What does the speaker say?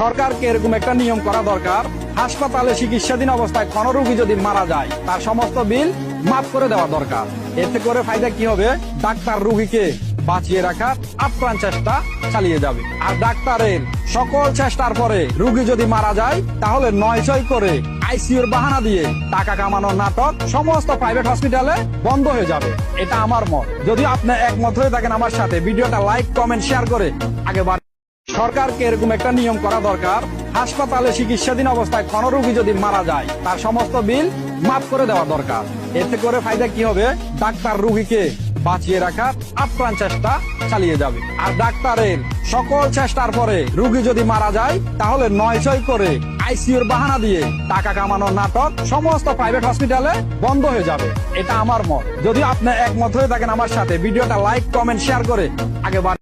সরকারকে এরকম একটা নিয়ম করা দরকার, হাসপাতালে চিকিৎসাধীন অবস্থায় কোনো রোগী যদি মারা যায় তার সমস্ত বিল মাফ করে দেওয়া দরকার। এতে করে ফায়দা কি হবে? ডাক্তার রোগীকে বাঁচিয়ে রাখার আপ্রাণ চেষ্টা চালিয়ে যাবে। আর ডাক্তারের সকল চেষ্টার পরে রোগী যদি মারা যায় তাহলে ৯-৬ করে আইসিইউর বাহানা দিয়ে টাকা কামানোর নাটক সমস্ত প্রাইভেট হসপিটালে বন্ধ হয়ে যাবে। এটা আমার মত। যদি আপনি একমত হয়ে থাকেন আমার সাথে, ভিডিওটা লাইক, কমেন্ট, শেয়ার করে আগে বাড়ান। সরকারকে এরকম একটা নিয়ম করা দরকার, হাসপাতালে চিকিৎসাধীন অবস্থায় কোনো রোগী যদি মারা যায় তার সমস্ত বিল মাফ করে দেওয়া দরকার। এতে করে ফায়দা কি হবে? ডাক্তার রোগীকে বাঁচিয়ে রাখার আপ্রাণ চেষ্টা চালিয়ে যাবে। আর ডাক্তারের সকল চেষ্টার পরে রোগী যদি মারা যায় তাহলে ৯-৬ করে আইসিইউর বাহানা দিয়ে টাকা কামানোর নাটক সমস্ত প্রাইভেট হসপিটালে বন্ধ হয়ে যাবে। এটা আমার মত। যদি আপনি একমত হয়ে থাকেন আমার সাথে, ভিডিওটা লাইক, কমেন্ট, শেয়ার করে আগে বাড়ান।